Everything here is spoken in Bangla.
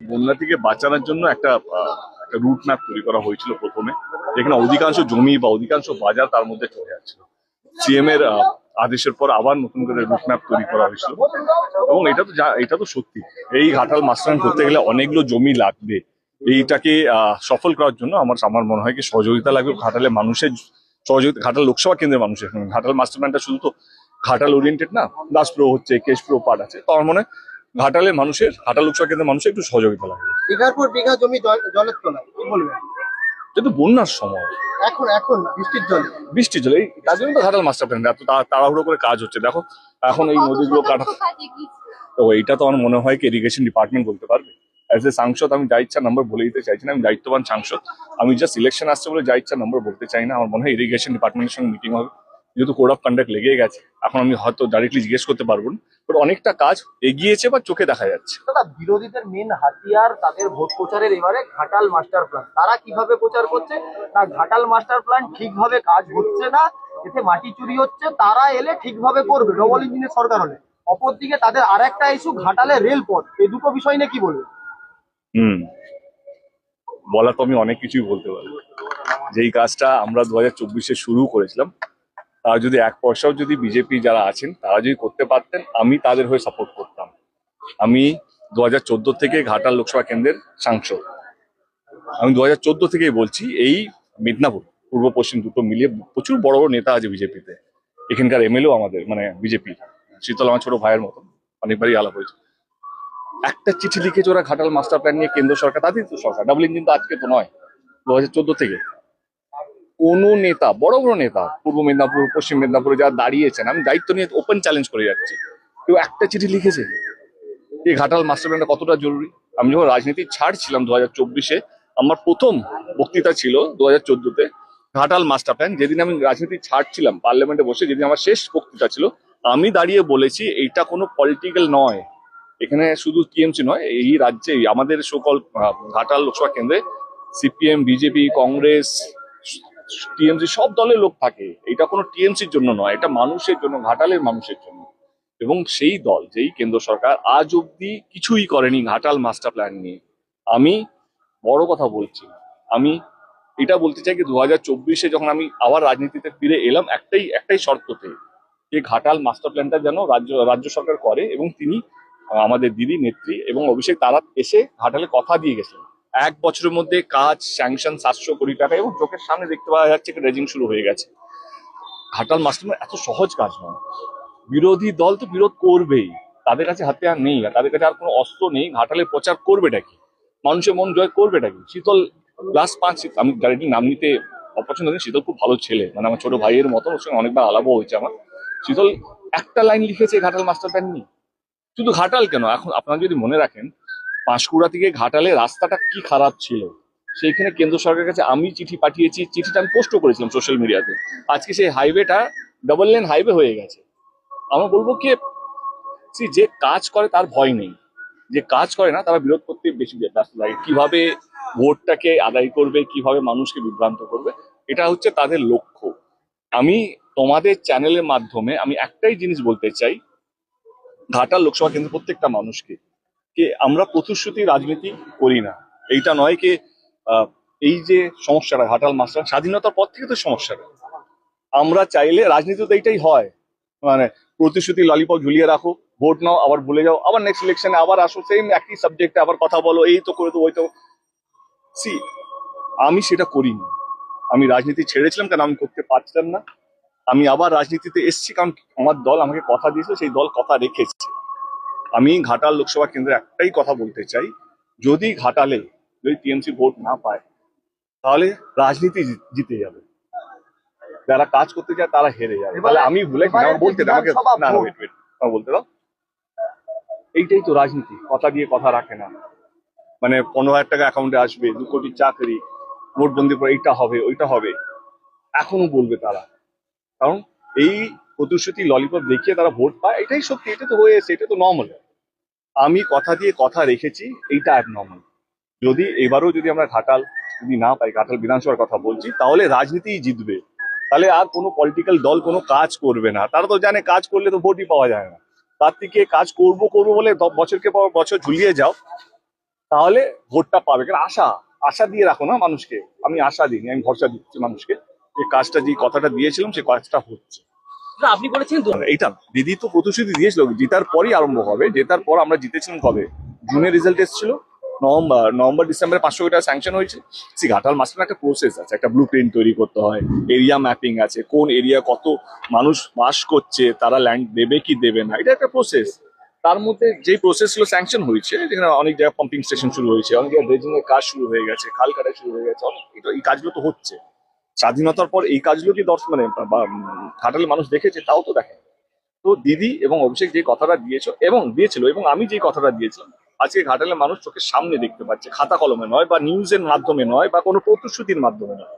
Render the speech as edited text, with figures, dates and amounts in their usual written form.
বন্যা থেকে বাঁচানোর জন্য একটা রুট ম্যাপ তৈরি করা হয়েছিল প্রথমে, যেখানে অধিকাংশ জমি বা অধিকাংশ বাজার তার মধ্যে চলে যাচ্ছিল। সিএম এর আদেশের পর আবার নতুন করে রুট ম্যাপ তৈরি করা হয়েছিল। এবং এটা তো সত্যি, এই ঘাটাল মাস্টার প্ল্যান করতে গেলে অনেকগুলো জমি লাগবে। এইটাকে সফল করার জন্য আমার মনে হয় কি সহযোগিতা লাগবে ঘাটালের মানুষের সহযোগিতা। ঘাটাল লোকসভা কেন্দ্রের মানুষের, ঘাটাল মাস্টার প্ল্যানটা শুধু তো ঘাটাল ওরিয়েন্টেড না, দাসপুর হচ্ছে, কেশপুর পার্ট আছে। তো আমার মনে হয় ঘাটালের মানুষের, ঘাটাল লোকসভা কেন্দ্রের মানুষের একটু সহযোগিতা লাগবে। বিঘার পর বিঘা জমি জলের তলায়, কি বলবেন? কিন্তু বন্যার সময়, এখন বৃষ্টির জলে তার জন্য তো ঘাটাল মাস্টার প্ল্যান এত তাড়াহুড়ো করে কাজ হচ্ছে। দেখো এখন এই নদীগুলো কাটা, তো এইটা তো আমার মনে হয় কি ইরিগেশন ডিপার্টমেন্ট বলতে পারবে। অ্যাজ এ সাংসদ আমি যা ইচ্ছা নম্বর বলে দিতে চাইছি না, আমি দায়িত্ববান সাংসদ। আমি জাস্ট ইলেকশন আসছে বলে যা ইচ্ছা নম্বর বলতে চাই না। আমার মনে হয় ইরিগেশন ডিপার্টমেন্টের সঙ্গে মিটিং হবে, যেহেতু কোড অফ কন্ডাক্ট লেগে গেছে। এখন আমি হয়তো ডাইরেক্টলি জিজ্ঞেস করতে পারবো না, বাট অনেকটা কাজ এগিয়েছে বা চোখে দেখা যাচ্ছে। দাদা, বিরোধীদের মেন হাতিয়ার তাদের ভোট প্রচারের এবারে ঘাটাল মাস্টার প্ল্যান। তারা কিভাবে প্রচার করছে না, ঘাটাল মাস্টার প্ল্যান ঠিকভাবে কাজ হচ্ছে না, এতে মাটি চুরি হচ্ছে, তারা এলে ঠিকভাবে করবে ডবল ইঞ্জিনের সরকার হলে। অপরদিকে তাদের আর একটা ইস্যু ঘাটালের রেলপথ। এই দুটো বিষয় নিয়ে কি বলবে? বলা তো আমি অনেক কিছুই বলতে পারি। যেই কাজটা আমরা 2024-এ শুরু করেছিলাম, তারা যদি এক পয়সাও যদি বিজেপি যারা আছেন তারা যদি করতে পারতেন, আমি তাদের হয়ে সাপোর্ট করতাম। আমি 2014 থেকে ঘাটাল লোকসভা কেন্দ্রের সাংসদ। আমি 2014 থেকেই বলছি, এই মেদিনীপুর পূর্ব পশ্চিম দুটো মিলিয়ে প্রচুর বড় বড় নেতা আছে বিজেপিতে। এখানকার এমএলএও আমাদের মানে বিজেপি। শীতল আমার ছোট ভাইয়ের মতো, অনেকবারই আলাপ হয়েছে। একটা চিঠি লিখেছে ওরা ঘাটাল মাস্টার প্ল্যান নিয়ে কেন্দ্র সরকার, তাদের তো সরকার ডাবল ইঞ্জিন তো আজকে তো নয়, 2014 থেকে কোন নেতা, বড় বড় নেতা পূর্ব মেদিনীপুর পশ্চিম মেদিনীপুরে যারা দাঁড়িয়েছেন, আমি দায়িত্ব নিয়ে ওপেন চ্যালেঞ্জ করে যাচ্ছি, কেউ একটা চিঠি লিখেছে এই ঘাটাল মাস্টার প্ল্যানটা কতটা জরুরি? আমি যখন রাজনীতি ছাড়ছিলাম 2024-এ, আমার প্রথম বক্তৃতা ছিল 2014-তে ঘাটাল মাস্টার প্ল্যান। যেদিন আমি রাজনীতি ছাড়ছিলাম পার্লামেন্টে বসে, যেদিন আমার শেষ বক্তৃতা ছিল, আমি দাঁড়িয়ে বলেছি এইটা কোনো পলিটিক্যাল নয়। এখানে শুধু টিএমসি নয়, এই রাজ্যে আমাদের সকল ঘাটাল লোকসভা কেন্দ্রে সিপিএম, বিজেপি, কংগ্রেস, টিএমসি সব দলের লোক থাকে। এটা কোনো টিএমসির জন্য নয়, এটা মানুষের জন্য, ঘাটালের মানুষের জন্য। এবং সেই দল, যেই কেন্দ্র সরকার আজ অব্দি কিছুই করেনি ঘাটাল মাস্টার প্ল্যান নিয়ে। আমি বড় কথা বলছি, আমি এটা বলতে চাই যে 2024-এ যখন আমি আবার রাজনীতিতে ফিরে এলাম, একটাই শর্ততে, যে ঘাটাল মাস্টার প্ল্যানটা যেন রাজ্য সরকার করে। এবং তিনি আমাদের দিদি নেত্রী এবং অভিষেক তারা এসে ঘাটালে কথা দিয়ে গেছেন 1 বছরের মধ্যে কাজ স্যাংশন 700 কোটি টাকা, এবং চোখের সামনে দেখতে পাওয়া যাচ্ছে রেজিং শুরু হয়ে গেছে। ঘাটাল মাস্টার প্ল্যান এত সহজ কাজ নয়। বিরোধী দল তো বিরোধ করবেই, তাদের কাছে হাতিয়ার নেই, তাদের কাছে আর কোনো অস্ত্র নেই। ঘাটালে প্রচার করবেটা কি, মানুষের মন জয় করবেটা কি? শীতল ক্লাস 5, আমি ডাইরেক্টলি নাম নিতে অপছন্দ করি, শীতল খুব ভালো ছেলে, মানে আমার ছোট ভাইয়ের মতো, ওর সঙ্গে অনেকবার আলাপও হয়েছে আমার। শীতল একটা লাইন লিখেছে ঘাটাল মাস্টার প্ল্যান নিয়ে। শুধু ঘাটাল কেন, এখন আপনারা যদি মনে রাখেন, পাঁশকুড়া থেকে ঘাটালে রাস্তাটা কি খারাপ ছিল, সেইখানে কেন্দ্র সরকারের কাছে আমি চিঠি পাঠিয়েছি, চিঠিটা আমি পোস্টও করেছিলাম সোশ্যাল মিডিয়াতে। আজকে সেই হাইওয়েটা ডাবল লেন হাইওয়ে হয়ে গেছে। আমরা বলবো কি, যে কাজ করে তার ভয় নেই, যে কাজ করে না তারা বিরোধ করতে বেশি ব্যস্ত লাগে। কিভাবে ভোটটাকে আদায় করবে, কিভাবে মানুষকে বিভ্রান্ত করবে, এটা হচ্ছে তাদের লক্ষ্য। আমি তোমাদের চ্যানেলের মাধ্যমে আমি একটাই জিনিস বলতে চাই ঘাটাল লোকসভা কেন্দ্রের প্রত্যেকটা মানুষকে, যে আমরা প্রতিশ্রুতি রাজনীতি করি না। এইটা নয় কি এই যে সমস্যাটা ঘাটাল মাস্টার, স্বাধীনতার পর থেকে তো সমস্যাটা, আমরা চাইলে রাজনীতি তো এইটাই হয়, মানে প্রতিশ্রুতি ললিপপ ঝুলিয়ে রাখো, ভোট নাও, আবার ভুলে যাও, আবার নেক্সট ইলেকশনে আবার আসো, সেম একই সাবজেক্টে আবার কথা বলো, এই তো করে তো ওই তো। সি, আমি সেটা করিনি। আমি রাজনীতি ছেড়েছিলাম কারণ আমি করতে পারছিলাম না। আমি আবার রাজনীতিতে এসেছি কারণ আমার দল আমাকে কথা দিয়েছিল, সেই দল কথা রেখেছে। আমি ঘাটাল লোকসভা কেন্দ্রে একটাই কথা বলতে চাই, যদি ঘাটালে যদি টিএমসি ভোট না পায়, তাহলে রাজনীতি জিতে যাবে, যারা কাজ করতে চায় তারা হেরে যাবে। তাহলে আমি ভুলে বলতে আমাকে না, ওয়েট আমার বলতে দাও। এইটাই তো রাজনীতি, কথা দিয়ে কথা রাখে না। মানে 15,000 টাকা অ্যাকাউন্টে আসবে, 2 কোটি চাকরি, নোটবন্দি পরে এইটা হবে ওইটা হবে, এখনো বলবে তারা। কারণ এই প্রতিশ্রুতি ললিপপ দেখিয়ে তারা ভোট পায়, এটাই সত্যি, এটা তো হয়েছে, এটা তো নর্মাল। আমি কথা দিয়ে কথা রেখেছি, এইটা নর্মাল। যদি এবারও যদি আমরা ঘাটাল যদি না পাই, ঘাটাল বিধানসভার কথা বলছি, তাহলে রাজনীতিই জিতবে। তাহলে আর কোনো পলিটিক্যাল দল কোনো কাজ করবে না, তারা তো জানে কাজ করলে তো ভোটই পাওয়া যায় না। তার থেকে কাজ করবো বলে বছরকে পর বছর ঝুলিয়ে যাও, তাহলে ভোটটা পাবে। কারণ আশা আশা দিয়ে রাখো না মানুষকে, আমি আশা দিইনি, আমি ভরসা দিচ্ছি মানুষকে যে কাজটা, যে কথাটা দিয়েছিলাম সে কাজটা হচ্ছে। আপনি বলেছেন এইটা দিদি তো প্রতিশ্রুতি দিয়েছিল জেতার পরই আরম্ভ হবে। জেতার পর আমরা জিতেছিলাম কবে, জুনে রেজাল্ট এসেছিল, নভেম্বর ডিসেম্বরে 500 কোটি টাকা স্যাংশন হয়েছে। ঘাটাল মাস্টার একটা প্রসেস আছে, একটা ব্লু প্রিন্ট তৈরি করতে হয়, এরিয়া ম্যাপিং আছে, কোন এরিয়া কত মানুষ বাস করছে, তারা ল্যান্ড দেবে কি দেবে না, এটা একটা প্রসেস। তার মধ্যে যে প্রসেস গুলো স্যাংশন হয়েছে, যেখানে অনেক জায়গায় পাম্পিং স্টেশন শুরু হয়েছে, অনেক জায়গায় ড্রেজিং এর কাজ শুরু হয়ে গেছে, খাল কাটা শুরু হয়ে গেছে, অনেক এই কাজগুলো তো হচ্ছে। স্বাধীনতার পর এই কাজগুলো কি দর্শক মানে ঘাটালের মানুষ দেখেছে? তাও তো দেখে। তো দিদি এবং অভিষেক যে কথাটা দিয়েছিল এবং আমি যে কথাটা দিয়েছিলাম, আজকে ঘাটালের মানুষ চোখের সামনে দেখতে পাচ্ছে, খাতা কলমে নয় বা নিউজের মাধ্যমে নয় বা কোনো প্রতিশ্রুতির মাধ্যমে নয়।